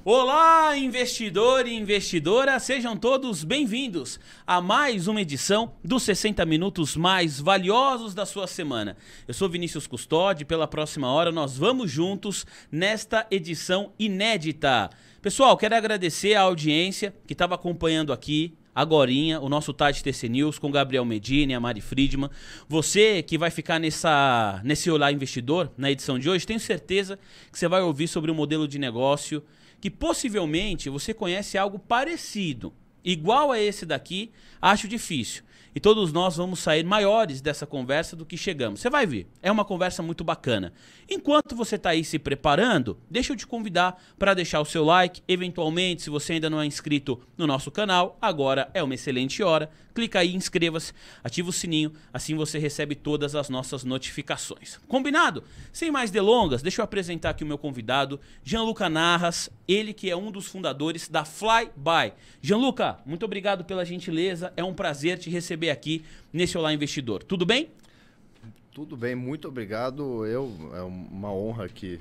Olá, investidor e investidora, sejam todos bem-vindos a mais uma edição dos 60 minutos mais valiosos da sua semana. Eu sou Vinícius Custódio e pela próxima hora nós vamos juntos nesta edição inédita. Pessoal, quero agradecer a audiência que estava acompanhando aqui agorinha, o nosso Tade TC News com Gabriel Medina e a Mari Friedman. Você que vai ficar nesse Olá Investidor, na edição de hoje, tenho certeza que você vai ouvir sobre um modelo de negócio que possivelmente você conhece algo parecido, igual a esse daqui, acho difícil. E todos nós vamos sair maiores dessa conversa do que chegamos. Você vai ver, é uma conversa muito bacana. Enquanto você está aí se preparando, deixa eu te convidar para deixar o seu like. Eventualmente, se você ainda não é inscrito no nosso canal, agora é uma excelente hora. Clica aí, inscreva-se, ativa o sininho, assim você recebe todas as nossas notificações. Combinado? Sem mais delongas, deixa eu apresentar aqui o meu convidado, Gianluca Narras, ele que é um dos fundadores da Flybuy. Gianluca, muito obrigado pela gentileza, é um prazer te receber aqui nesse Olá Investidor. Tudo bem? Tudo bem, muito obrigado. É uma honra aqui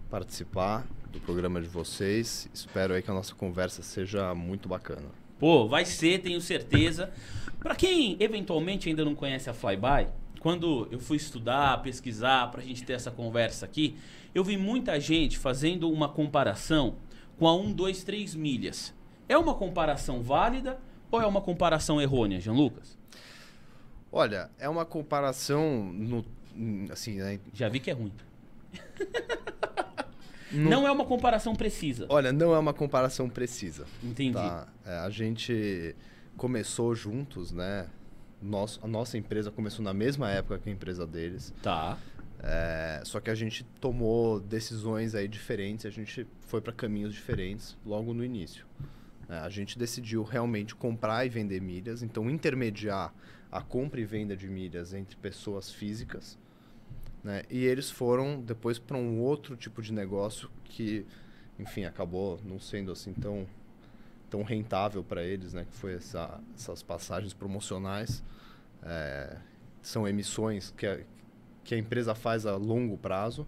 participar do programa de vocês. Espero aí que a nossa conversa seja muito bacana. Pô, vai ser, tenho certeza. Para quem eventualmente ainda não conhece a Flybuy, quando eu fui estudar, pesquisar, para a gente ter essa conversa aqui, eu vi muita gente fazendo uma comparação com a 1, 2, 3 milhas. É uma comparação válida ou é uma comparação errônea, Gianlucas? Olha, é uma comparação assim, né? Já vi que é ruim. Não é uma comparação precisa. Olha, não é uma comparação precisa. Entendi. Tá? A gente começou juntos, né? A nossa empresa começou na mesma época que a empresa deles. Tá. Só que a gente tomou decisões aí diferentes, a gente foi para caminhos diferentes logo no início. A gente decidiu realmente comprar e vender milhas, então intermediar a compra e venda de milhas entre pessoas físicas, né? E eles foram depois para um outro tipo de negócio que, enfim, acabou não sendo assim tão rentável para eles, né? Que foi essas passagens promocionais. São emissões que a empresa faz a longo prazo,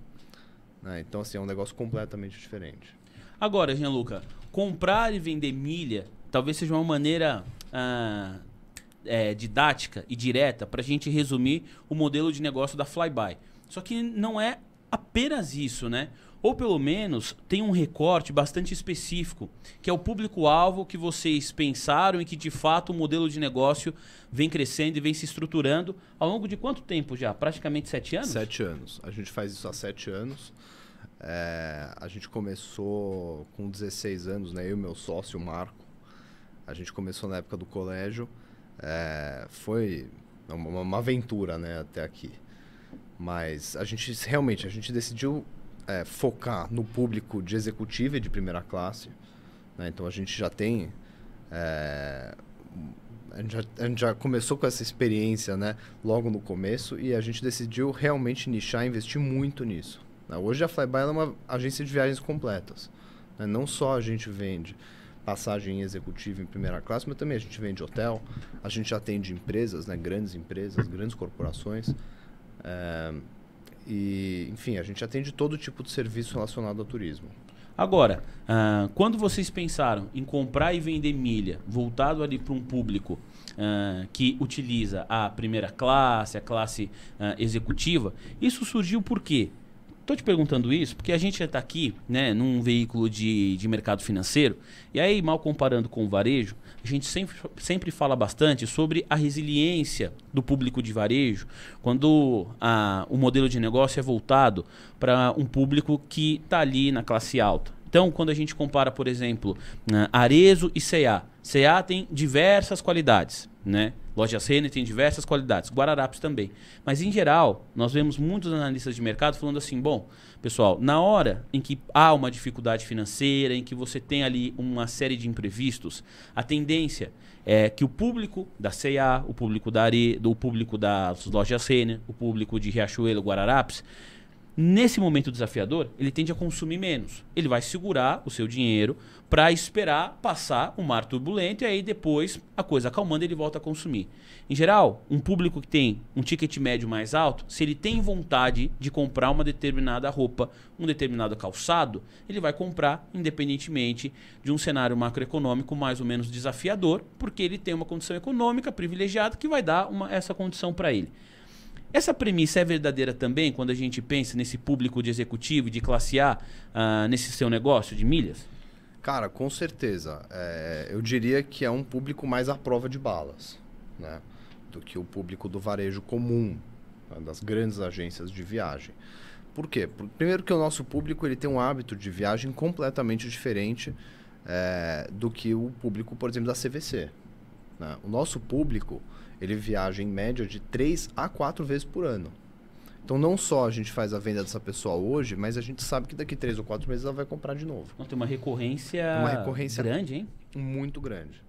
né? Então, assim, é um negócio completamente diferente. Agora, Gianluca, comprar e vender milha talvez seja uma maneira didática e direta para a gente resumir o modelo de negócio da Flybuy. Só que não é apenas isso, né? Ou pelo menos tem um recorte bastante específico, que é o público-alvo que vocês pensaram e que de fato o modelo de negócio vem crescendo e vem se estruturando ao longo de quanto tempo já? Praticamente 7 anos? 7 anos. A gente faz isso há 7 anos. A gente começou com 16 anos, né? Eu e meu sócio, o Marco. A gente começou na época do colégio. Foi uma aventura, né? Até aqui. Mas a gente decidiu focar no público de executiva e de primeira classe, né? Então a gente já tem... A gente já começou com essa experiência, né? Logo no começo, e a gente decidiu realmente nichar e investir muito nisso. Hoje a Flybuy é uma agência de viagens completas, né? Não só a gente vende passagem executiva em primeira classe, mas também a gente vende hotel, a gente atende empresas, né? Grandes empresas, grandes corporações. E, enfim, a gente atende todo tipo de serviço relacionado ao turismo. Agora, quando vocês pensaram em comprar e vender milha, voltado ali para um público que utiliza a primeira classe, a classe executiva, isso surgiu por quê? Estou te perguntando isso porque a gente está aqui, né, num veículo de mercado financeiro, e aí, mal comparando com o varejo, a gente sempre fala bastante sobre a resiliência do público de varejo, quando o modelo de negócio é voltado para um público que está ali na classe alta. Então, quando a gente compara, por exemplo, Arezzo e C&A, C&A tem diversas qualidades, né? Lojas Renner tem diversas qualidades, Guararapes também. Mas, em geral, nós vemos muitos analistas de mercado falando assim, bom, pessoal, na hora em que há uma dificuldade financeira, em que você tem ali uma série de imprevistos, a tendência é que o público da C&A, o público da Arezzo, o público das Lojas Renner, o público de Riachuelo, Guararapes, Nesse momento desafiador, ele tende a consumir menos. Ele vai segurar o seu dinheiro para esperar passar um mar turbulento e aí depois a coisa acalmando ele volta a consumir. Em geral, um público que tem um ticket médio mais alto, se ele tem vontade de comprar uma determinada roupa, um determinado calçado, ele vai comprar independentemente de um cenário macroeconômico mais ou menos desafiador, porque ele tem uma condição econômica privilegiada que vai dar essa condição para ele. Essa premissa é verdadeira também quando a gente pensa nesse público de executivo e de classe A, nesse seu negócio de milhas? Cara, com certeza. Eu diria que é um público mais à prova de balas, né, do que o público do varejo comum, né, das grandes agências de viagem. Por quê? Primeiro que o nosso público ele tem um hábito de viagem completamente diferente do que o público, por exemplo, da CVC. Né? O nosso público ele viaja em média de 3 a 4 vezes por ano. Então não só a gente faz a venda dessa pessoa hoje, mas a gente sabe que daqui 3 ou 4 meses ela vai comprar de novo. Tem uma recorrência grande, hein? Muito grande.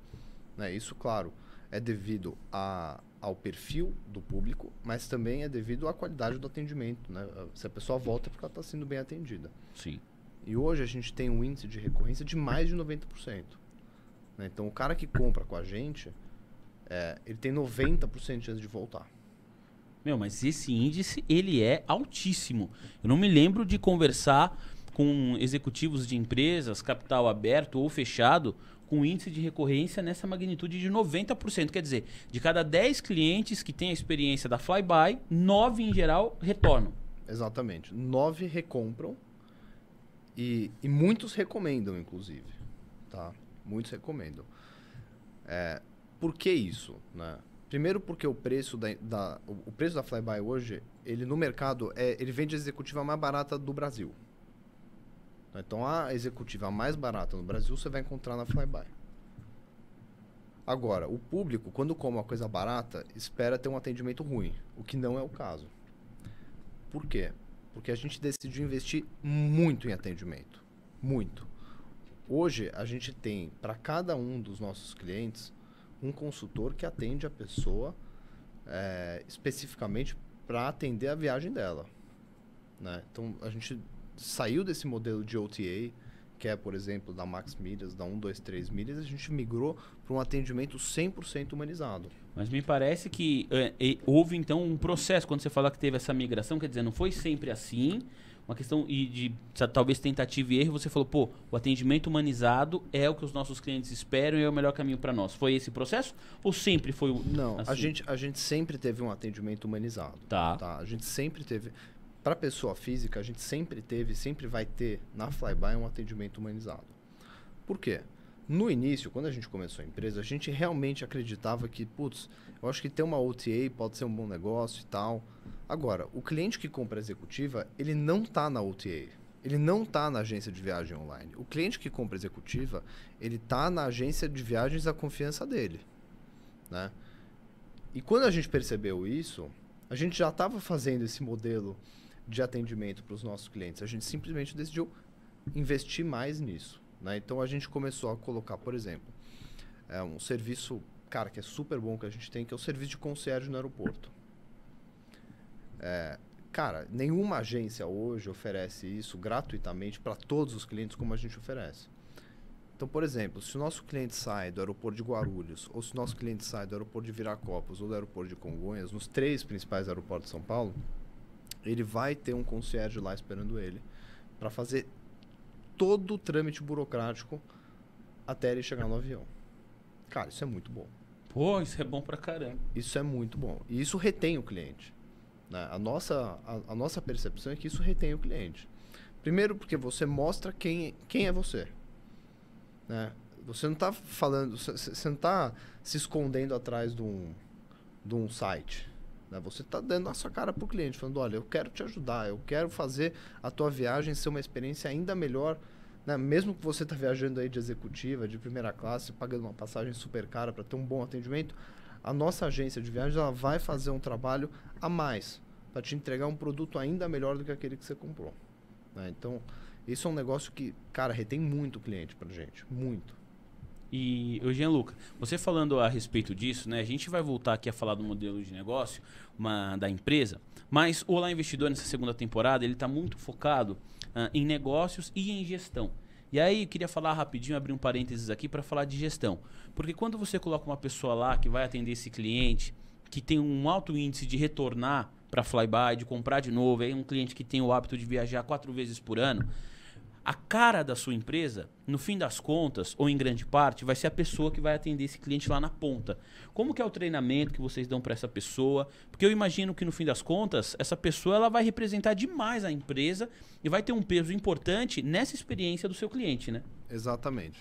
Né? Isso, claro, é devido ao perfil do público, mas também é devido à qualidade do atendimento. Né? Se a pessoa volta é porque ela está sendo bem atendida. Sim. E hoje a gente tem um índice de recorrência de mais de 90%. Né? Então o cara que compra com a gente, ele tem 90% de chance de voltar. Meu, mas esse índice, ele é altíssimo. Eu não me lembro de conversar com executivos de empresas, capital aberto ou fechado, com índice de recorrência nessa magnitude de 90%. Quer dizer, de cada 10 clientes que têm a experiência da Flybuy, 9 em geral retornam. Exatamente. 9 recompram e muitos recomendam, inclusive. Tá? Muitos recomendam. Por que isso? Né? Primeiro porque o preço da Flybuy hoje, ele no mercado, ele vende a executiva mais barata do Brasil. Então a executiva mais barata no Brasil você vai encontrar na Flybuy. Agora, o público, quando come uma coisa barata, espera ter um atendimento ruim, o que não é o caso. Por quê? Porque a gente decidiu investir muito em atendimento. Muito. Hoje, a gente tem, para cada um dos nossos clientes, um consultor que atende a pessoa especificamente para atender a viagem dela. Né? Então, a gente saiu desse modelo de OTA, que é, por exemplo, da Max Milhas, da 123 Milhas, a gente migrou para um atendimento 100% humanizado. Mas me parece que houve, então, um processo. Quando você fala que teve essa migração, quer dizer, não foi sempre assim. Uma questão de talvez tentativa e erro, você falou, pô, o atendimento humanizado é o que os nossos clientes esperam e é o melhor caminho para nós. Foi esse processo ou sempre foi Não, assim? a gente sempre teve um atendimento humanizado. Tá. A gente sempre teve. Para pessoa física, a gente sempre teve, sempre vai ter na Flybuy um atendimento humanizado. Por quê? No início, quando a gente começou a empresa, a gente realmente acreditava que, putz, eu acho que ter uma OTA pode ser um bom negócio e tal. Agora, o cliente que compra executiva, ele não está na OTA. Ele não está na agência de viagem online. O cliente que compra executiva, ele está na agência de viagens da confiança dele. Né? E quando a gente percebeu isso, a gente já estava fazendo esse modelo de atendimento para os nossos clientes. A gente simplesmente decidiu investir mais nisso. Né? Então, a gente começou a colocar, por exemplo, um serviço, cara, que é super bom que a gente tem, que é o serviço de concierge no aeroporto. Cara, nenhuma agência hoje oferece isso gratuitamente para todos os clientes como a gente oferece. Então, por exemplo, se o nosso cliente sai do aeroporto de Guarulhos, ou se o nosso cliente sai do aeroporto de Viracopos ou do aeroporto de Congonhas, nos 3 principais aeroportos de São Paulo, ele vai ter um concierge lá esperando ele para fazer todo o trâmite burocrático até ele chegar no avião. Cara, isso é muito bom. Pô, isso é bom pra caramba. Isso é muito bom. E isso retém o cliente. Né? A nossa percepção é que isso retém o cliente. Primeiro porque você mostra quem é você. Né? Você não está falando, você não está se escondendo atrás de um site. Né? Você está dando a sua cara para o cliente, falando, olha, eu quero te ajudar, eu quero fazer a tua viagem ser uma experiência ainda melhor. Né? Mesmo que você está viajando aí de executiva, de primeira classe, pagando uma passagem super cara para ter um bom atendimento, a nossa agência de viagens ela vai fazer um trabalho a mais para te entregar um produto ainda melhor do que aquele que você comprou. Né? Então, isso é um negócio que, cara, retém muito cliente pra gente. Muito. E, Gianluca, você falando a respeito disso, né? A gente vai voltar aqui a falar do modelo de negócio da empresa, mas o Olá Investidor nessa segunda temporada, ele está muito focado em negócios e em gestão. E aí eu queria falar rapidinho, abrir um parênteses aqui para falar de gestão. Porque quando você coloca uma pessoa lá que vai atender esse cliente, que tem um alto índice de retornar para Flybuy, de comprar de novo, aí um cliente que tem o hábito de viajar 4 vezes por ano, a cara da sua empresa, no fim das contas, ou em grande parte, vai ser a pessoa que vai atender esse cliente lá na ponta. Como que é o treinamento que vocês dão para essa pessoa? Porque eu imagino que no fim das contas, essa pessoa ela vai representar demais a empresa e vai ter um peso importante nessa experiência do seu cliente, né? Exatamente.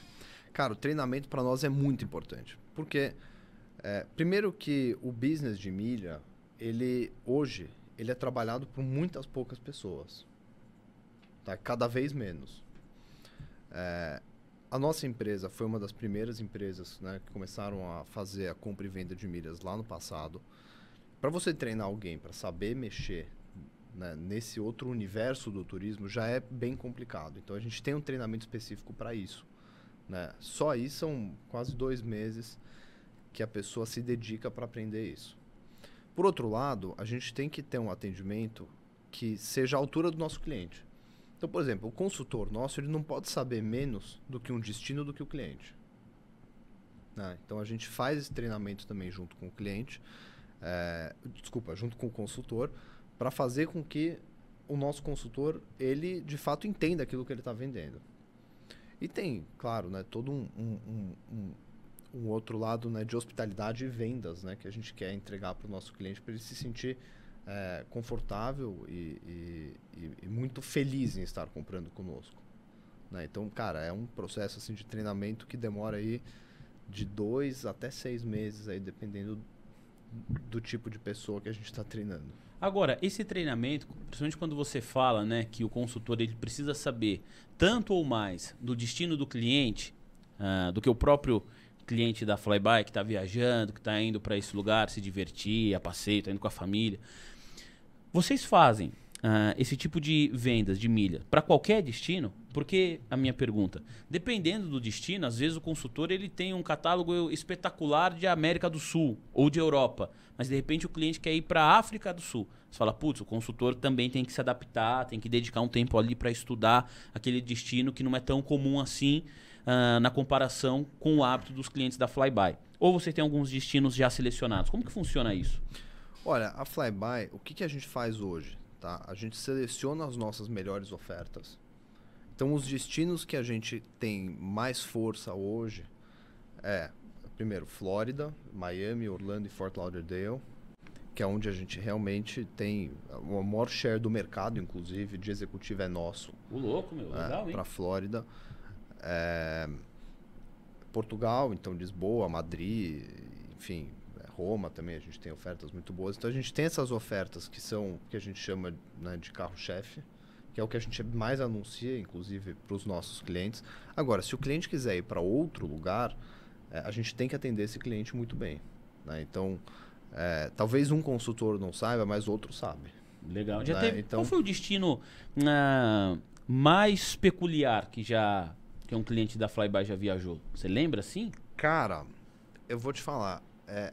Cara, o treinamento para nós é muito importante. Porque, primeiro que o business de milha, hoje, ele é trabalhado por muitas poucas pessoas. Tá? Cada vez menos. A nossa empresa foi uma das primeiras empresas, né, que começaram a fazer a compra e venda de milhas lá no passado. Para você treinar alguém para saber mexer, né, nesse outro universo do turismo já é bem complicado. Então a gente tem um treinamento específico para isso. Né? Só aí são quase 2 meses que a pessoa se dedica para aprender isso. Por outro lado, a gente tem que ter um atendimento que seja à altura do nosso cliente. Então, por exemplo, o consultor nosso ele não pode saber menos do que um destino do que o cliente. Né? Então, a gente faz esse treinamento também junto com o cliente, junto com o consultor, para fazer com que o nosso consultor, ele de fato entenda aquilo que ele está vendendo. E tem, claro, né, todo um outro lado, né, de hospitalidade e vendas, né, que a gente quer entregar para o nosso cliente para ele se sentir confortável e muito feliz em estar comprando conosco. Né? Então, cara, é um processo assim, de treinamento que demora aí de 2 até 6 meses, aí, dependendo do tipo de pessoa que a gente está treinando. Agora, esse treinamento, principalmente quando você fala, né, que o consultor ele precisa saber tanto ou mais do destino do cliente, do que o próprio cliente da Flybuy que está viajando, que está indo para esse lugar se divertir, a passeio, está indo com a família. Vocês fazem esse tipo de vendas de milha para qualquer destino? Porque a minha pergunta, dependendo do destino, às vezes o consultor ele tem um catálogo espetacular de América do Sul ou de Europa, mas de repente o cliente quer ir para a África do Sul. Você fala, putz, o consultor também tem que se adaptar, tem que dedicar um tempo ali para estudar aquele destino que não é tão comum assim na comparação com o hábito dos clientes da Flybuy. Ou você tem alguns destinos já selecionados? Como que funciona isso? Olha, a Flybuy, o que a gente faz hoje? Tá? A gente seleciona as nossas melhores ofertas. Então, os destinos que a gente tem mais força hoje primeiro, Flórida, Miami, Orlando e Fort Lauderdale, que é onde a gente realmente tem o maior share do mercado, inclusive, de executivo é nosso. O louco, meu, legal, hein? Para Flórida. Portugal, então Lisboa, Madrid, enfim, Roma também, a gente tem ofertas muito boas. Então a gente tem essas ofertas que são o que a gente chama, né, de carro-chefe, que é o que a gente mais anuncia, inclusive, para os nossos clientes. Agora, se o cliente quiser ir para outro lugar, a gente tem que atender esse cliente muito bem. Né? Então, talvez um consultor não saiba, mas outro sabe. Legal. Já teve, então, qual foi o destino mais peculiar que um cliente da Flybuy já viajou? Você lembra, assim? Cara, eu vou te falar.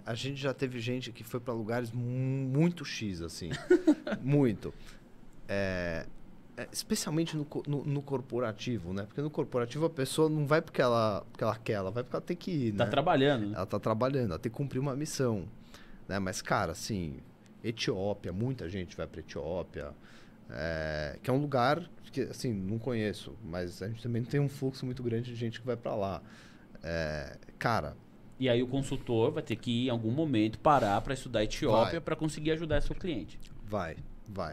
A gente já teve gente que foi para lugares muito X, assim. Muito. Especialmente no corporativo, né? Porque no corporativo a pessoa não vai porque ela quer, ela vai porque ela tem que ir, né? Tá trabalhando. Né? Ela tá trabalhando, ela tem que cumprir uma missão. Né? Mas, cara, assim, Etiópia, muita gente vai para Etiópia, que é um lugar que, assim, não conheço, mas a gente também tem um fluxo muito grande de gente que vai para lá. Cara... E aí o consultor vai ter que ir em algum momento parar para estudar Etiópia para conseguir ajudar seu cliente. Vai.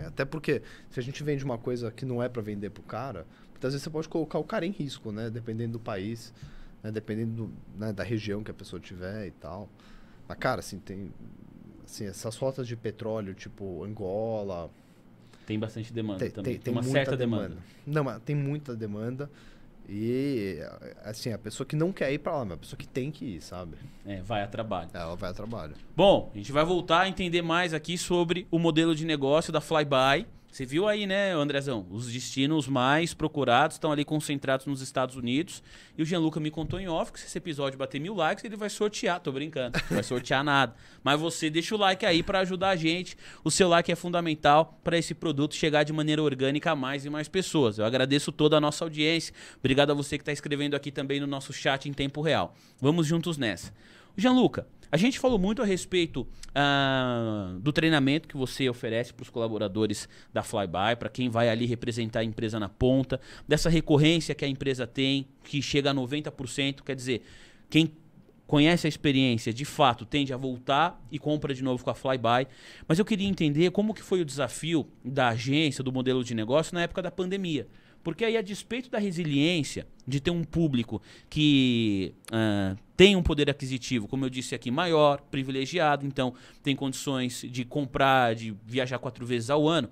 Até porque se a gente vende uma coisa que não é para vender pro cara, muitas vezes você pode colocar o cara em risco, né? Dependendo do país, né? Dependendo né, da região que a pessoa tiver e tal. Mas, cara, assim, tem assim, essas rotas de petróleo, tipo Angola... Tem bastante demanda também. Tem uma certa demanda. Não, mas tem muita demanda. E, assim, a pessoa que não quer ir pra lá, mas a pessoa que tem que ir, sabe? Vai a trabalho. Ela vai a trabalho. Bom, a gente vai voltar a entender mais aqui sobre o modelo de negócio da Flybuy, Você viu aí, né, Andrezão? Os destinos mais procurados estão ali concentrados nos Estados Unidos. E o Gianluca me contou em off que se esse episódio bater 1000 likes, ele vai sortear. Tô brincando, não vai sortear nada. Mas você deixa o like aí para ajudar a gente. O seu like é fundamental para esse produto chegar de maneira orgânica a mais e mais pessoas. Eu agradeço toda a nossa audiência. Obrigado a você que está escrevendo aqui também no nosso chat em tempo real. Vamos juntos nessa. Gianluca, a gente falou muito a respeito do treinamento que você oferece para os colaboradores da Flybuy, para quem vai ali representar a empresa na ponta, dessa recorrência que a empresa tem, que chega a 90%, quer dizer, quem conhece a experiência, de fato, tende a voltar e compra de novo com a Flybuy. Mas eu queria entender como que foi o desafio da agência, do modelo de negócio na época da pandemia. Porque aí, a despeito da resiliência de ter um público que tem um poder aquisitivo, como eu disse aqui, maior, privilegiado, então tem condições de comprar, de viajar 4 vezes ao ano,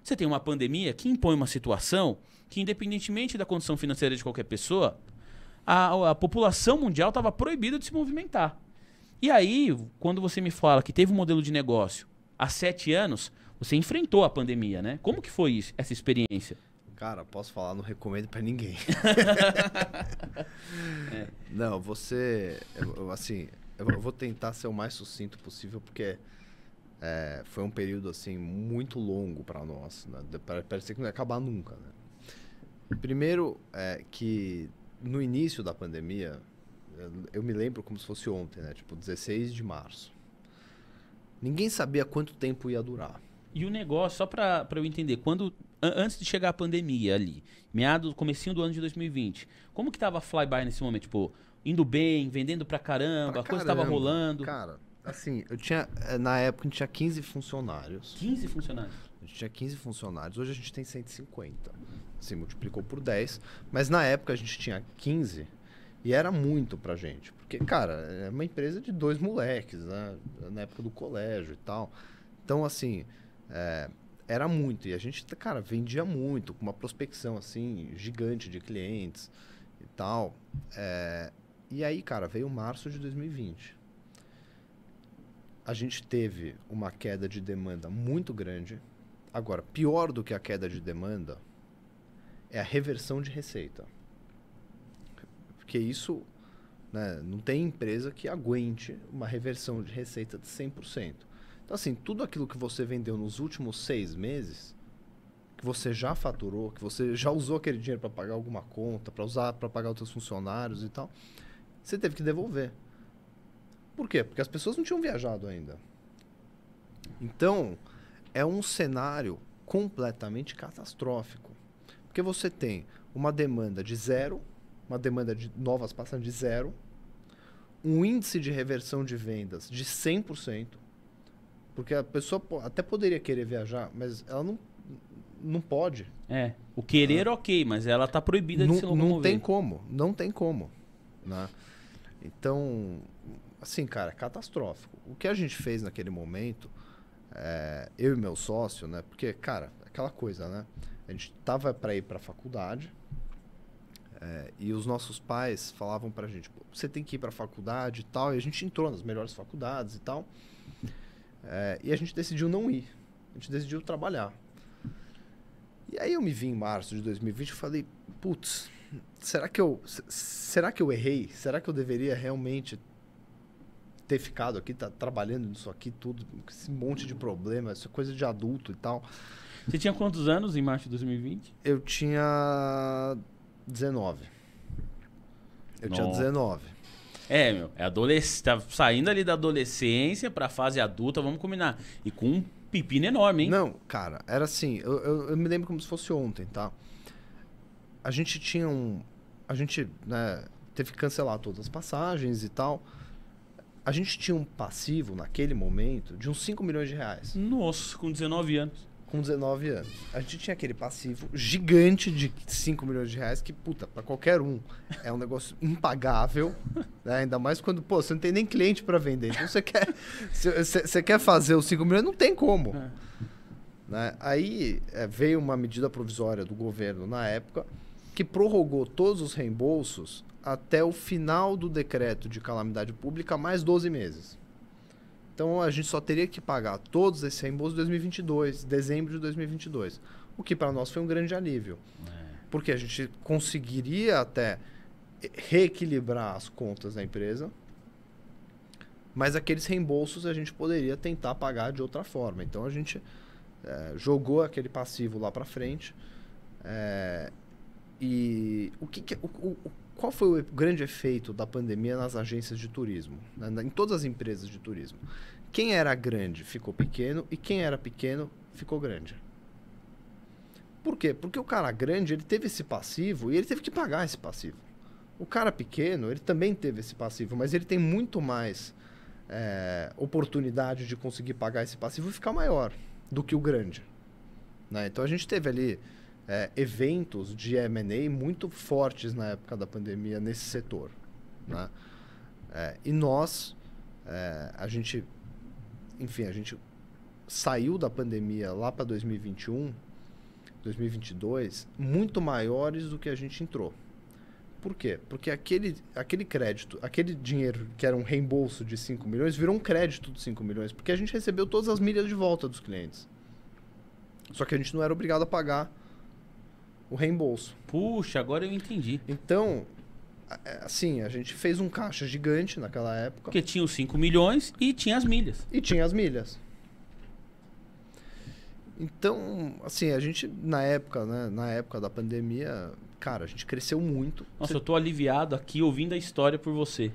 você tem uma pandemia que impõe uma situação que, independentemente da condição financeira de qualquer pessoa, a população mundial estava proibida de se movimentar. E aí, quando você me fala que teve um modelo de negócio há 7 anos, você enfrentou a pandemia, né? Como que foi isso, essa experiência? Cara, posso falar, não recomendo pra ninguém. Não, eu vou tentar ser o mais sucinto possível, porque foi um período, assim, muito longo pra nós, né? Parecia que não ia acabar nunca, né? Primeiro, que no início da pandemia, eu me lembro como se fosse ontem, né? Tipo, 16 de março. Ninguém sabia quanto tempo ia durar. E o negócio, só pra eu entender, antes de chegar a pandemia ali, comecinho do ano de 2020, como que tava a Flybuy nesse momento? Tipo, indo bem, vendendo pra caramba, a coisa tava rolando? Cara, assim, na época a gente tinha 15 funcionários. 15 funcionários? A gente tinha 15 funcionários, hoje a gente tem 150. Assim, multiplicou por 10. Mas na época a gente tinha 15 e era muito pra gente. Porque, cara, é uma empresa de 2 moleques, né? Na época do colégio e tal. Então, assim... era muito, e a gente, cara, vendia muito, com uma prospecção, assim, gigante de clientes e tal. E aí, cara, veio março de 2020. A gente teve uma queda de demanda muito grande. Agora, pior do que a queda de demanda é a reversão de receita. Porque isso, né, não tem empresa que aguente uma reversão de receita de 100%. Então, assim, tudo aquilo que você vendeu nos últimos 6 meses, que você já faturou, que você já usou aquele dinheiro para pagar alguma conta, para pagar os seus funcionários e tal, você teve que devolver. Por quê? Porque as pessoas não tinham viajado ainda. Então, é um cenário completamente catastrófico. Porque você tem uma demanda de zero, uma demanda de novas passando de zero, um índice de reversão de vendas de 100%, porque a pessoa até poderia querer viajar, mas ela não pode. O querer ok, mas ela tá proibida de se locomover. Não tem como. Né? Então, assim, cara, é catastrófico. O que a gente fez naquele momento, eu e meu sócio, né? Porque, cara, aquela coisa, né? A gente tava para ir para a faculdade, e os nossos pais falavam pra gente, você tem que ir para a faculdade e tal, e a gente entrou nas melhores faculdades e tal. E a gente decidiu não ir. A gente decidiu trabalhar. E aí eu me vi em março de 2020 e falei, putz, será que eu errei? Será que eu deveria realmente ter ficado aqui, trabalhando nisso aqui, tudo, esse monte de problema, essa coisa de adulto e tal? Você tinha quantos anos em março de 2020? Eu tinha 19. Tinha 19. Tá saindo ali da adolescência pra fase adulta, vamos combinar. E com um pepino enorme, hein? Não, cara, era assim, eu me lembro como se fosse ontem, tá? A gente tinha né, teve que cancelar todas as passagens e tal. A gente tinha um passivo, naquele momento, de uns 5 milhões de reais. Nossa, com 19 anos. Com 19 anos. A gente tinha aquele passivo gigante de 5 milhões de reais que, puta, pra qualquer um é um negócio impagável, né? Ainda mais quando, você não tem nem cliente pra vender. Então você quer fazer os 5 milhões, não tem como. Né? Aí veio uma medida provisória do governo na época que prorrogou todos os reembolsos até o final do decreto de calamidade pública mais 12 meses. Então a gente só teria que pagar todos esses reembolsos em 2022, dezembro de 2022. O que para nós foi um grande alívio. Porque a gente conseguiria até reequilibrar as contas da empresa, mas aqueles reembolsos a gente poderia tentar pagar de outra forma. Então a gente jogou aquele passivo lá para frente. E qual foi o grande efeito da pandemia nas agências de turismo, né? Em todas as empresas de turismo? Quem era grande ficou pequeno e quem era pequeno ficou grande. Por quê? Porque o cara grande ele teve esse passivo e ele teve que pagar esse passivo. O cara pequeno ele também teve esse passivo, mas ele tem muito mais oportunidade de conseguir pagar esse passivo e ficar maior do que o grande, né? Então a gente teve ali eventos de M&A muito fortes na época da pandemia nesse setor, né? E nós, a gente saiu da pandemia lá para 2021, 2022, muito maiores do que a gente entrou. Por quê? Porque aquele crédito, aquele dinheiro que era um reembolso de 5 milhões, virou um crédito de 5 milhões, porque a gente recebeu todas as milhas de volta dos clientes. Só que a gente não era obrigado a pagar o reembolso. Puxa, agora eu entendi. Então, assim, a gente fez um caixa gigante naquela época. Porque tinha os 5 milhões e tinha as milhas. E tinha as milhas. Então, assim, a gente, na época da pandemia, cara, a gente cresceu muito. Nossa, eu tô aliviado aqui ouvindo a história por você.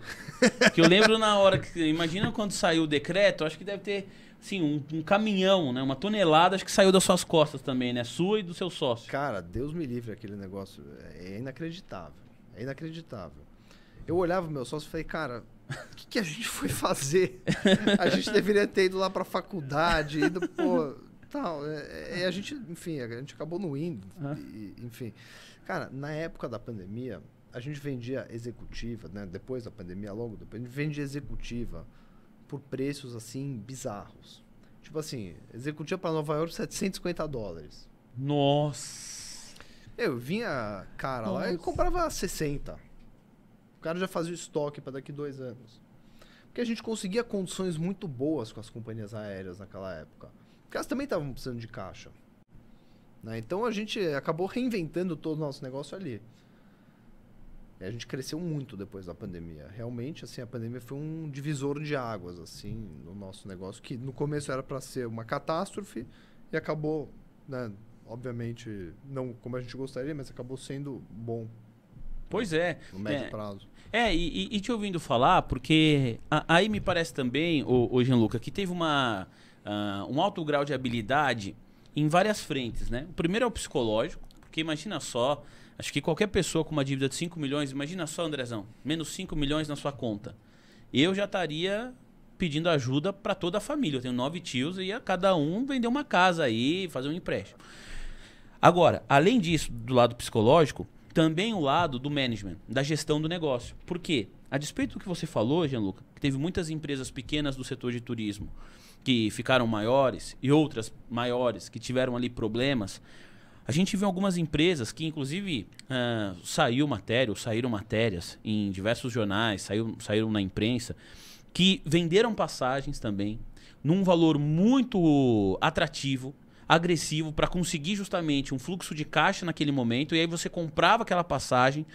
Porque eu lembro na hora que... Imagina quando saiu o decreto, acho que deve ter, assim, um caminhão, né? Uma tonelada, acho que saiu das suas costas também, né? Sua e do seu sócio. Cara, Deus me livre aquele negócio. É inacreditável. É inacreditável. Eu olhava o meu sócio e falei, cara, o que a gente foi fazer? A gente deveria ter ido lá pra faculdade, ido, pô... Tal, a gente, enfim, a gente acabou não indo, enfim. Cara, na época da pandemia, a gente vendia executiva, né? Depois da pandemia, logo depois, a gente vendia executiva por preços, assim, bizarros. Tipo assim, executiva para Nova York, $750. Nossa! Eu vinha, cara, lá e comprava 60. O cara já fazia o estoque para daqui 2 anos. Porque a gente conseguia condições muito boas com as companhias aéreas naquela época. Porque elas também estavam precisando de caixa, né? Então a gente acabou reinventando todo o nosso negócio ali. E a gente cresceu muito depois da pandemia. Realmente, assim, a pandemia foi um divisor de águas, assim, no nosso negócio, que no começo era para ser uma catástrofe e acabou, né, obviamente, não como a gente gostaria, mas acabou sendo bom. Pois é. No médio prazo. E te ouvindo falar, porque aí me parece também, o Gianluca, que teve um alto grau de habilidade em várias frentes, né? O primeiro é o psicológico, porque imagina só, acho que qualquer pessoa com uma dívida de 5 milhões, imagina só, Andrezão, menos 5 milhões na sua conta. Eu já estaria pedindo ajuda para toda a família. Eu tenho 9 tios e ia cada um vender uma casa aí, fazer um empréstimo. Agora, além disso, do lado psicológico, também o lado do management, da gestão do negócio. Por quê? A despeito do que você falou, Gianluca, que teve muitas empresas pequenas do setor de turismo que ficaram maiores e outras maiores que tiveram ali problemas, a gente viu algumas empresas que, inclusive, saíram matérias em diversos jornais, saíram na imprensa, que venderam passagens também num valor muito atrativo, agressivo, para conseguir justamente um fluxo de caixa naquele momento, e aí você comprava aquela passagem,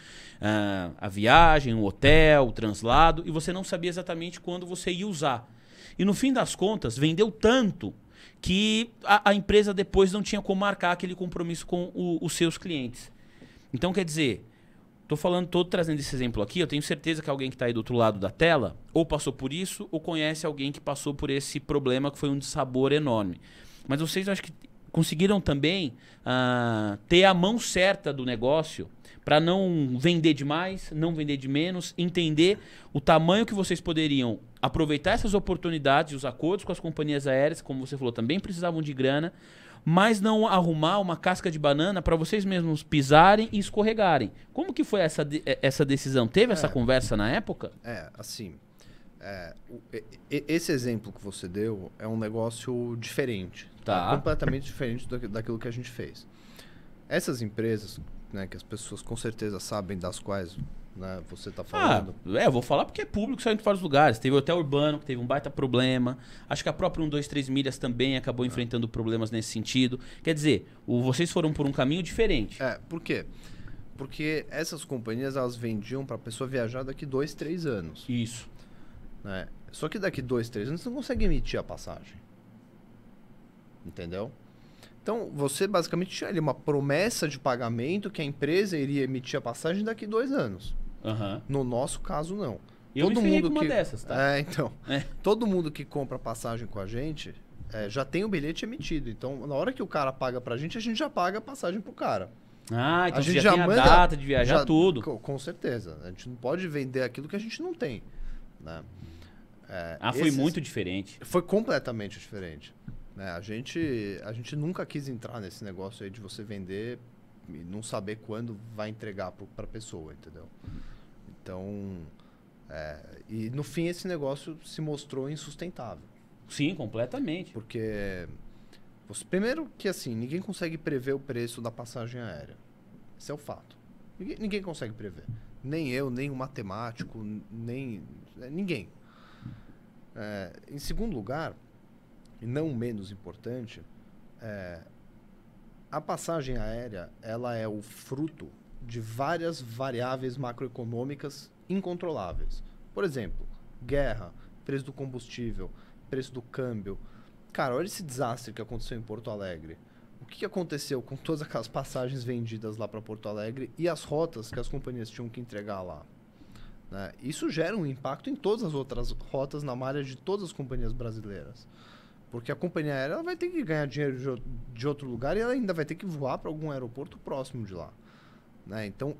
a viagem, o hotel, o translado, e você não sabia exatamente quando você ia usar. E no fim das contas, vendeu tanto que a empresa depois não tinha como marcar aquele compromisso com os seus clientes. Então, quer dizer, tô trazendo esse exemplo aqui, eu tenho certeza que alguém que está aí do outro lado da tela ou passou por isso ou conhece alguém que passou por esse problema que foi um dissabor enorme. Mas vocês, acho que conseguiram também ter a mão certa do negócio para não vender demais, não vender de menos, entender o tamanho que vocês poderiam aproveitar essas oportunidades, os acordos com as companhias aéreas, como você falou, também precisavam de grana, mas não arrumar uma casca de banana para vocês mesmos pisarem e escorregarem. Como que foi essa decisão? Teve essa conversa na época? Assim, esse exemplo que você deu é um negócio diferente. Tá. Completamente diferente daquilo que a gente fez. Essas empresas, né, que as pessoas com certeza sabem das quais né? Você tá falando. Eu vou falar porque é público, saiu em vários lugares. Teve o Hotel Urbano, que teve um baita problema. Acho que a própria 123 Milhas também acabou enfrentando problemas nesse sentido. Quer dizer, vocês foram por um caminho diferente. Por quê? Porque essas companhias, elas vendiam para a pessoa viajar daqui 2, 3 anos. Isso. Né? Só que daqui 2, 3 anos você não consegue emitir a passagem. Entendeu? Então, você basicamente tinha ali uma promessa de pagamento que a empresa iria emitir a passagem daqui 2 anos. Uhum. No nosso caso, não. Eu me ferrei com uma dessas, tá? Então. Todo mundo que compra passagem com a gente já tem o bilhete emitido. Então, na hora que o cara paga pra gente, a gente já paga a passagem pro cara. Ah, então a gente já tem a data de viajar, tudo. Com certeza. A gente não pode vender aquilo que a gente não tem. Né? Foi muito diferente. Foi completamente diferente. Né? A gente nunca quis entrar nesse negócio aí de você vender e não saber quando vai entregar para a pessoa, entendeu? Então, e no fim esse negócio se mostrou insustentável. Sim, completamente. Porque, primeiro que assim, ninguém consegue prever o preço da passagem aérea. Esse é o fato. Ninguém consegue prever. Nem eu, nem o matemático, nem ninguém. Em segundo lugar, e não menos importante, a passagem aérea ela é o fruto de várias variáveis macroeconômicas incontroláveis. Por exemplo, guerra, preço do combustível, preço do câmbio. Cara, olha esse desastre que aconteceu em Porto Alegre. O que aconteceu com todas aquelas passagens vendidas lá para Porto Alegre e as rotas que as companhias tinham que entregar lá? Né? Isso gera um impacto em todas as outras rotas na malha de todas as companhias brasileiras. Porque a companhia aérea ela vai ter que ganhar dinheiro de outro lugar e ela ainda vai ter que voar para algum aeroporto próximo de lá. Né? Então,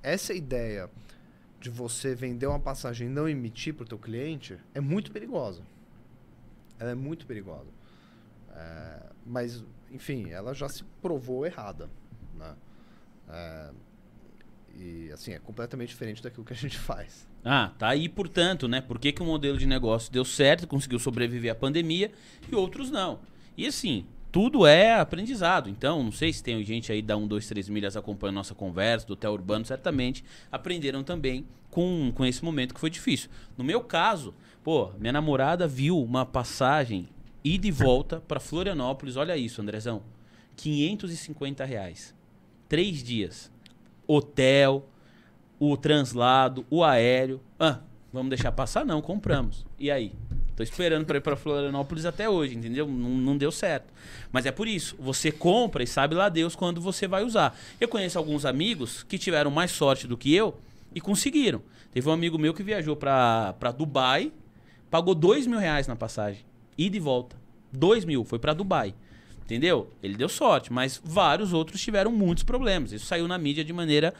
essa ideia de você vender uma passagem e não emitir para o teu cliente é muito perigosa. Ela é muito perigosa. Mas, enfim, ela já se provou errada. Né? E, assim, é completamente diferente daquilo que a gente faz. Tá aí, portanto, né? Por que o modelo de negócio deu certo, conseguiu sobreviver à pandemia e outros não? E assim, tudo é aprendizado. Então, não sei se tem gente aí da 123 Milhas acompanhando nossa conversa, do Hotel Urbano, certamente aprenderam também com esse momento que foi difícil. No meu caso, minha namorada viu uma passagem ida e volta para Florianópolis, olha isso, Andrezão, R$550. 3 dias. Hotel, o translado, o aéreo. Vamos deixar passar? Não, compramos. E aí? Tô esperando para ir para Florianópolis até hoje, entendeu? Não deu certo. Mas é por isso. Você compra e sabe lá Deus quando você vai usar. Eu conheço alguns amigos que tiveram mais sorte do que eu e conseguiram. Teve um amigo meu que viajou para Dubai, pagou R$2.000 na passagem. Ida e volta. 2.000, foi para Dubai. Entendeu? Ele deu sorte, mas vários outros tiveram muitos problemas. Isso saiu na mídia de maneira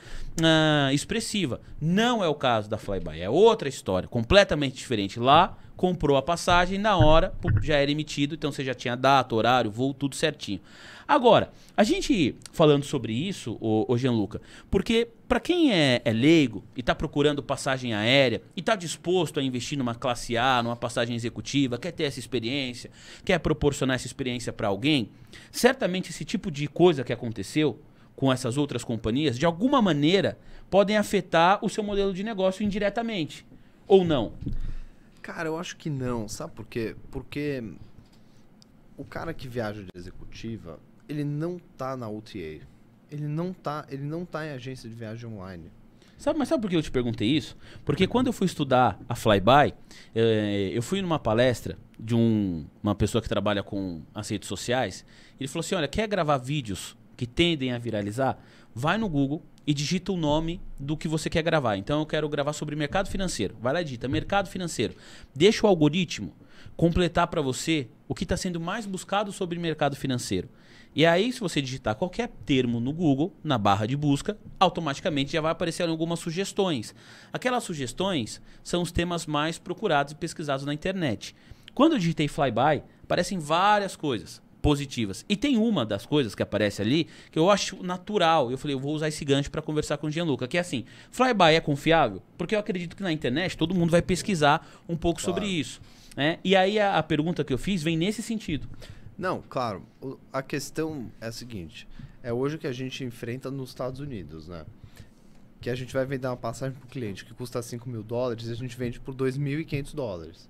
expressiva. Não é o caso da Flybuy, é outra história, completamente diferente. Lá, comprou a passagem, na hora já era emitido, então você já tinha data, horário, voo, tudo certinho. Agora, a gente falando sobre isso, ô Gianluca, porque para quem é leigo e está procurando passagem aérea e está disposto a investir numa classe A, numa passagem executiva, quer ter essa experiência, quer proporcionar essa experiência para alguém, certamente esse tipo de coisa que aconteceu com essas outras companhias, de alguma maneira, podem afetar o seu modelo de negócio indiretamente. Ou não? Cara, eu acho que não. Sabe por quê? Porque o cara que viaja de executiva, ele não tá na OTA. Ele não tá em agência de viagem online. Mas sabe por que eu te perguntei isso? Porque quando eu fui estudar a Flybuy, eu fui numa palestra de uma pessoa que trabalha com as redes sociais. Ele falou assim, olha, quer gravar vídeos que tendem a viralizar? Vai no Google e digita o nome do que você quer gravar. Então eu quero gravar sobre mercado financeiro. Vai lá e digita mercado financeiro. Deixa o algoritmo completar para você o que está sendo mais buscado sobre mercado financeiro. E aí, se você digitar qualquer termo no Google, na barra de busca, automaticamente já vai aparecer algumas sugestões. Aquelas sugestões são os temas mais procurados e pesquisados na internet. Quando eu digitei Flybuy, aparecem várias coisas positivas. E tem uma das coisas que aparece ali que eu acho natural. Eu falei, eu vou usar esse gancho para conversar com o Gianluca, que é assim, Flybuy é confiável? Porque eu acredito que na internet todo mundo vai pesquisar um pouco sobre isso. Né? E aí a pergunta que eu fiz vem nesse sentido. Não, claro. A questão é a seguinte. É hoje o que a gente enfrenta nos Estados Unidos, né? que a gente vai vender uma passagem para o cliente que custa $5.000 e a gente vende por $2.500.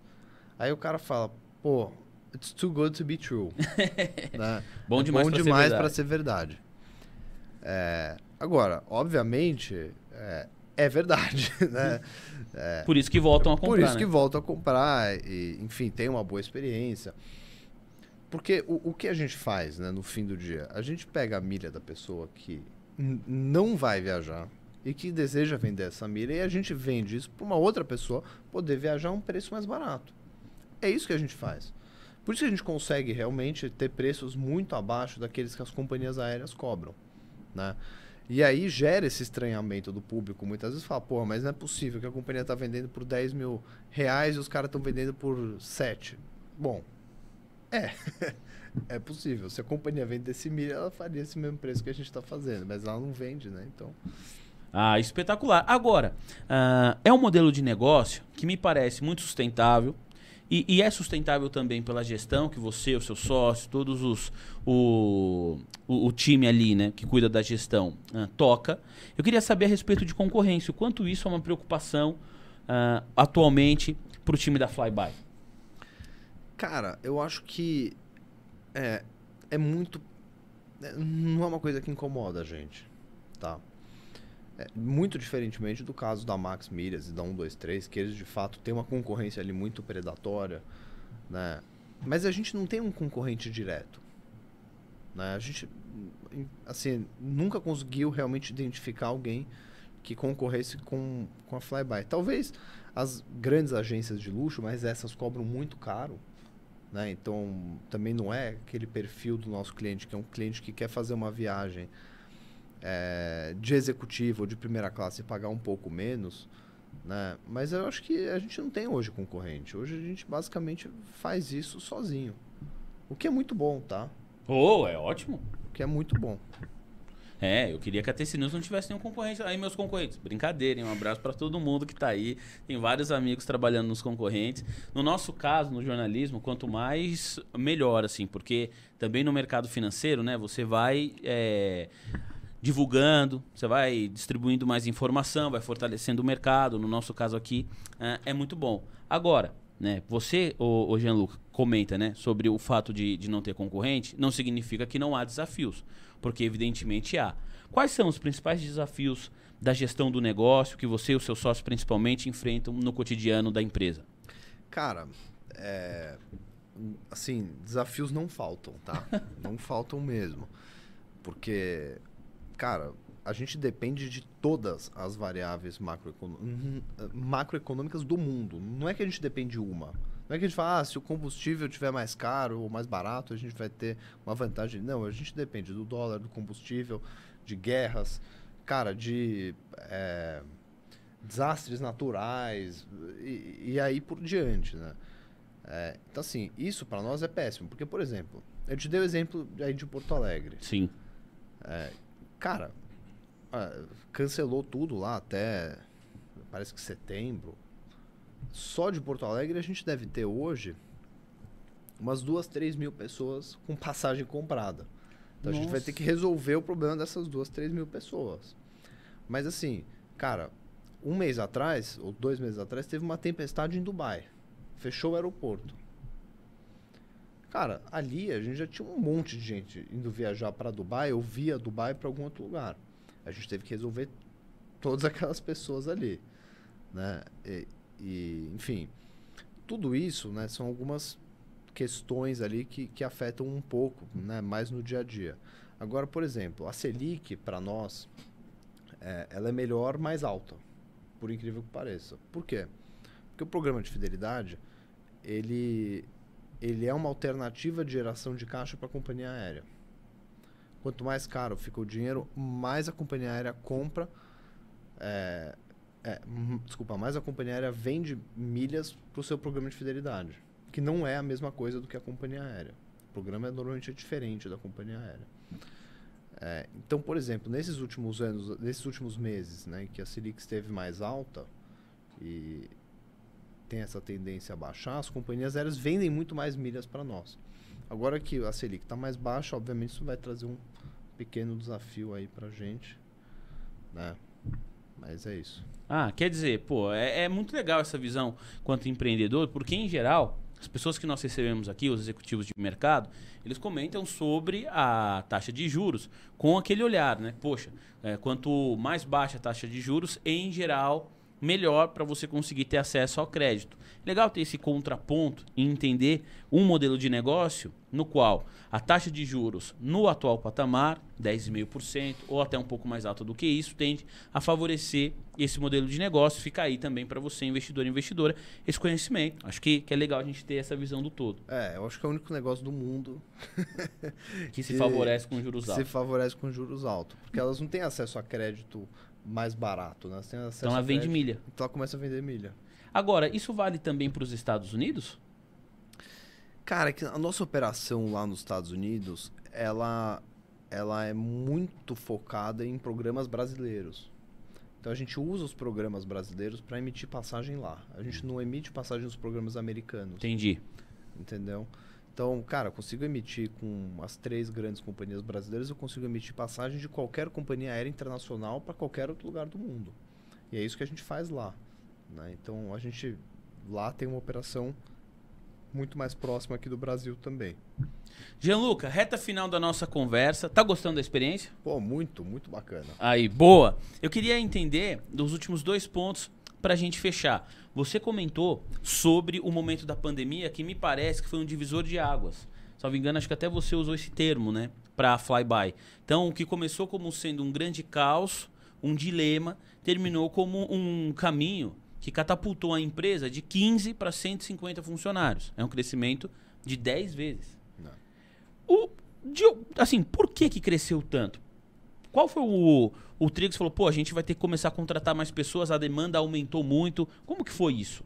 Aí o cara fala, pô, it's too good to be true. Né? Bom demais para ser verdade. Agora, obviamente, é verdade. Né? Por isso que voltam a comprar. Por isso que né? voltam a comprar e, enfim, tem uma boa experiência. Porque o que a gente faz, né, no fim do dia? A gente pega a milha da pessoa que não vai viajar e que deseja vender essa milha e a gente vende isso para uma outra pessoa poder viajar a um preço mais barato. É isso que a gente faz. Por isso que a gente consegue realmente ter preços muito abaixo daqueles que as companhias aéreas cobram. Né? E aí gera esse estranhamento do público. Muitas vezes fala, pô, mas não é possível que a companhia está vendendo por R$10.000 e os caras estão vendendo por 7. Bom, é possível. Se a companhia vendesse milha, ela faria esse mesmo preço que a gente está fazendo, mas ela não vende, né? Então... Ah, espetacular. Agora, é um modelo de negócio que me parece muito sustentável e é sustentável também pela gestão que você, o seu sócio, todos o time ali, né, que cuida da gestão, toca. Eu queria saber a respeito de concorrência, o quanto isso é uma preocupação atualmente para o time da Flyby. Cara, eu acho que é muito... não é uma coisa que incomoda a gente, tá? Muito diferentemente do caso da Max Milhas e da 123, que eles de fato têm uma concorrência ali muito predatória, né? Mas a gente não tem um concorrente direto, né? A gente, assim, nunca conseguiu realmente identificar alguém que concorresse com a Flyby. Talvez as grandes agências de luxo, mas essas cobram muito caro, né? Então também não é aquele perfil do nosso cliente, que é um cliente que quer fazer uma viagem de executivo ou de primeira classe e pagar um pouco menos, né? Mas eu acho que a gente não tem hoje concorrente. Hoje a gente basicamente faz isso sozinho. O que é muito bom, tá? É ótimo. O que é muito bom. Eu queria que a TC News não tivesse nenhum concorrente. Aí, meus concorrentes, brincadeira, hein? Um abraço para todo mundo que tá aí. Tem vários amigos trabalhando nos concorrentes. No nosso caso, no jornalismo, quanto mais, melhor, assim, porque também no mercado financeiro, né, você vai divulgando, você vai distribuindo mais informação, vai fortalecendo o mercado. No nosso caso aqui, é muito bom. Agora, né, você, o Gianluca, comenta, né, sobre o fato de não ter concorrente, não significa que não há desafios, porque evidentemente há. Quais são os principais desafios da gestão do negócio que você e o seu sócio principalmente enfrentam no cotidiano da empresa? Cara, assim, desafios não faltam, tá? Não faltam mesmo. Porque, cara, a gente depende de todas as variáveis macroeconômicas do mundo. Não é que a gente depende de uma. Não é que a gente fala, se o combustível estiver mais caro ou mais barato, a gente vai ter uma vantagem. Não, a gente depende do dólar, do combustível, de guerras, cara, de desastres naturais e aí por diante, né? Então, assim, isso para nós é péssimo. Porque, por exemplo, eu te dei o exemplo aí de Porto Alegre. Sim. Cara, cancelou tudo lá até, parece que setembro. Só de Porto Alegre a gente deve ter hoje umas 2-3 mil pessoas com passagem comprada. Então a gente vai ter que resolver o problema dessas 2-3 mil pessoas. Mas assim, cara, um mês atrás, ou 2 meses atrás, teve uma tempestade em Dubai. Fechou o aeroporto. Cara, ali a gente já tinha um monte de gente indo viajar para Dubai ou via Dubai para algum outro lugar. A gente teve que resolver todas aquelas pessoas ali, né? Enfim, tudo isso, né, são algumas questões ali que afetam um pouco, né, mais no dia a dia. Agora, por exemplo, a Selic, para nós, ela é melhor, mais alta, por incrível que pareça. Por quê? Porque o programa de fidelidade, ele é uma alternativa de geração de caixa para a companhia aérea. Quanto mais caro fica o dinheiro, mais a companhia aérea compra... mais a companhia aérea vende milhas para o seu programa de fidelidade, que não é a mesma coisa do que a companhia aérea. O programa normalmente é diferente da companhia aérea. Então, por exemplo, nesses últimos meses, né, que a Selic esteve mais alta e tem essa tendência a baixar, as companhias aéreas vendem muito mais milhas para nós. Agora que a Selic está mais baixa, obviamente isso vai trazer um pequeno desafio aí para a gente, né? Mas é isso. Ah, quer dizer, pô, é muito legal essa visão quanto empreendedor, porque em geral, as pessoas que nós recebemos aqui, os executivos de mercado, eles comentam sobre a taxa de juros com aquele olhar, né? Poxa, quanto mais baixa a taxa de juros, em geral, melhor para você conseguir ter acesso ao crédito. Legal ter esse contraponto e entender um modelo de negócio no qual a taxa de juros no atual patamar, 10,5% ou até um pouco mais alta do que isso, tende a favorecer esse modelo de negócio. Fica aí também para você, investidor e investidora, esse conhecimento. Acho que é legal a gente ter essa visão do todo. Eu acho que é o único negócio do mundo que se favorece com juros altos. Se favorece com juros altos. Porque elas não têm acesso a crédito mais barato, né? Então ela vende milha. Então ela começa a vender milha. Agora, isso vale também para os Estados Unidos? Cara, a nossa operação lá nos Estados Unidos, ela é muito focada em programas brasileiros. Então a gente usa os programas brasileiros para emitir passagem lá. A gente não emite passagem nos programas americanos. Entendi. Entendeu? Então, cara, eu consigo emitir com as 3 grandes companhias brasileiras, eu consigo emitir passagem de qualquer companhia aérea internacional para qualquer outro lugar do mundo. E é isso que a gente faz lá, né? Então, a gente lá tem uma operação muito mais próxima aqui do Brasil também. Gianluca, reta final da nossa conversa. Tá gostando da experiência? Pô, muito, muito bacana. Aí, boa. Eu queria entender dos últimos 2 pontos para a gente fechar. Você comentou sobre o momento da pandemia que me parece que foi um divisor de águas. Salvo engano, acho que até você usou esse termo, né? Para flyby. Então, o que começou como sendo um grande caos, um dilema, terminou como um caminho que catapultou a empresa de 15 para 150 funcionários. É um crescimento de 10 vezes. Assim, por que cresceu tanto? Qual foi o trigger que você falou, pô, a gente vai ter que começar a contratar mais pessoas, a demanda aumentou muito. Como que foi isso?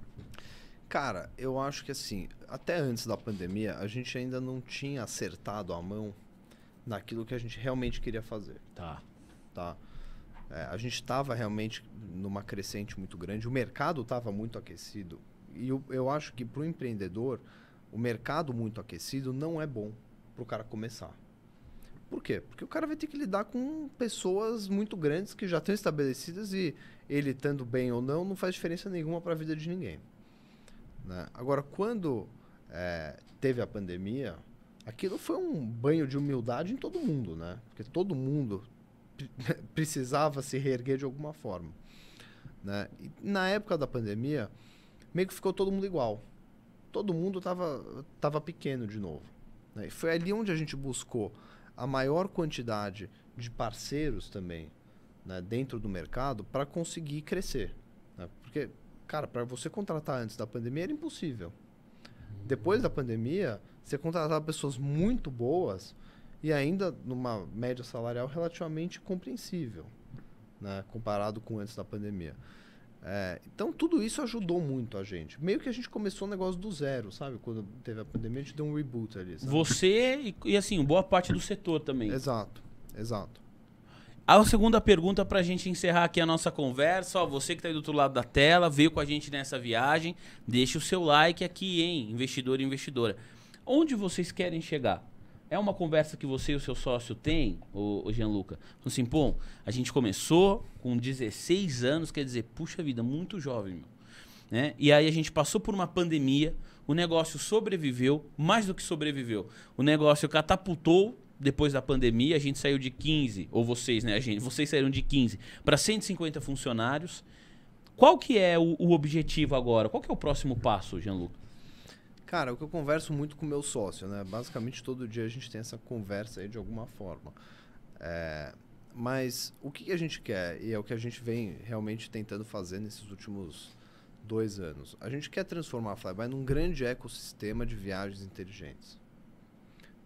Cara, eu acho que assim, até antes da pandemia, a gente ainda não tinha acertado a mão naquilo que a gente realmente queria fazer. Tá? A gente estava realmente numa crescente muito grande, o mercado estava muito aquecido. E eu acho que para o empreendedor, o mercado muito aquecido não é bom para o cara começar. Por quê? Porque o cara vai ter que lidar com pessoas muito grandes que já estão estabelecidas e ele estando bem ou não faz diferença nenhuma para a vida de ninguém. Né? Agora, quando teve a pandemia, aquilo foi um banho de humildade em todo mundo, né? Porque todo mundo precisava se reerguer de alguma forma. Né? E na época da pandemia, meio que ficou todo mundo igual. Todo mundo tava pequeno de novo. Né? E foi ali onde a gente buscou a maior quantidade de parceiros também, né, dentro do mercado para conseguir crescer. Né? Porque, cara, para você contratar antes da pandemia era impossível. Depois da pandemia, você contratava pessoas muito boas e ainda numa média salarial relativamente compreensível, né, comparado com antes da pandemia. Então, tudo isso ajudou muito a gente. Meio que a gente começou o negócio do zero, sabe? Quando teve a pandemia, a gente deu um reboot ali. Sabe? Você e assim, boa parte do setor também. Exato. A segunda pergunta para a gente encerrar aqui a nossa conversa. Ó, você que está aí do outro lado da tela, veio com a gente nessa viagem, deixa o seu like aqui, hein? Investidor e investidora. Onde vocês querem chegar? É uma conversa que você e o seu sócio têm, o Gianluca? Assim, pô, a gente começou com 16 anos, quer dizer, puxa vida, muito jovem, meu. Né? E aí a gente passou por uma pandemia, o negócio sobreviveu, mais do que sobreviveu. O negócio catapultou depois da pandemia, a gente saiu de 15, ou vocês, né, vocês saíram de 15 para 150 funcionários. Qual que é o objetivo agora? Qual que é o próximo passo, Gianluca? Cara, o que eu converso muito com o meu sócio, né? Basicamente, todo dia a gente tem essa conversa aí de alguma forma. Mas o que a gente quer, e é o que a gente vem realmente tentando fazer nesses últimos 2 anos, a gente quer transformar a Flyby num grande ecossistema de viagens inteligentes.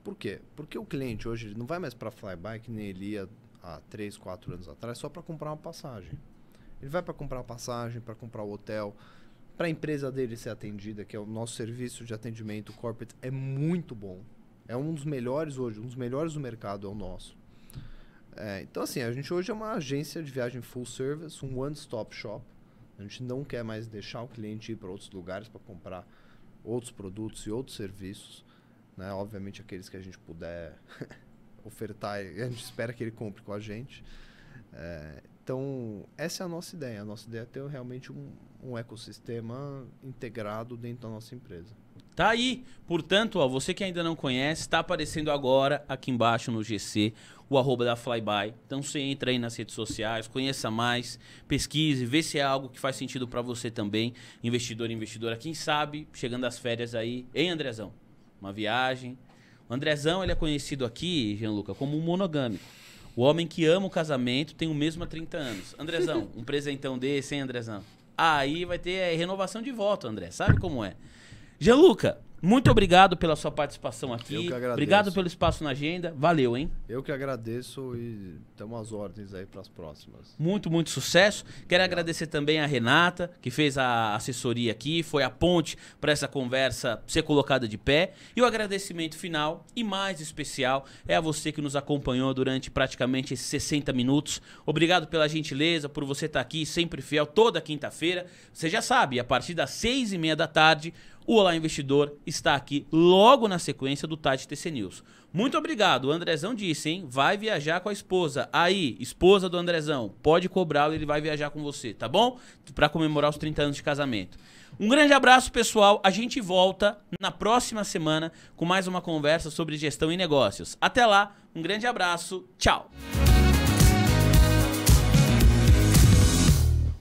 Por quê? Porque o cliente hoje ele não vai mais para a Flyby que nem ele ia há 3, 4 anos atrás só para comprar uma passagem. Ele vai para comprar uma passagem, para comprar o hotel, para a empresa dele ser atendida, que é o nosso serviço de atendimento corporate, é muito bom. É um dos melhores hoje, um dos melhores do mercado é o nosso. Então, assim, a gente hoje é uma agência de viagem full service, um one-stop shop. A gente não quer mais deixar o cliente ir para outros lugares para comprar outros produtos e outros serviços. Né? Obviamente, aqueles que a gente puder ofertar, a gente espera que ele compre com a gente. Então, essa é a nossa ideia. A nossa ideia é ter realmente um ecossistema integrado dentro da nossa empresa. Tá aí. Portanto, ó, você que ainda não conhece, está aparecendo agora aqui embaixo no GC o @ da Flybuy. Então você entra aí nas redes sociais, conheça mais, pesquise, vê se é algo que faz sentido para você também, investidor e investidora. Quem sabe, chegando às férias aí, hein, Andrezão? Uma viagem. O Andrezão, ele é conhecido aqui, Gianluca, como um monogâmico. O homem que ama o casamento tem o mesmo há 30 anos. Andrezão, um presentão desse, hein, Andrezão? Aí vai ter renovação de voto, André. Sabe como é? Gianluca, muito obrigado pela sua participação aqui. Eu que agradeço. Obrigado pelo espaço na agenda. Valeu, hein? Eu que agradeço e estamos às ordens aí para as próximas. Muito, muito sucesso. Quero agradecer também a Renata, que fez a assessoria aqui, foi a ponte para essa conversa ser colocada de pé. E o agradecimento final e mais especial é a você que nos acompanhou durante praticamente esses 60 minutos. Obrigado pela gentileza, por você estar aqui sempre fiel toda quinta-feira. Você já sabe, a partir das 6h30 da tarde, o Olá Investidor está aqui logo na sequência do Tati TC News. Muito obrigado. O Andrezão disse, hein? Vai viajar com a esposa. Aí, esposa do Andrezão, pode cobrá-lo, ele vai viajar com você, tá bom? Para comemorar os 30 anos de casamento. Um grande abraço, pessoal. A gente volta na próxima semana com mais uma conversa sobre gestão e negócios. Até lá, um grande abraço. Tchau.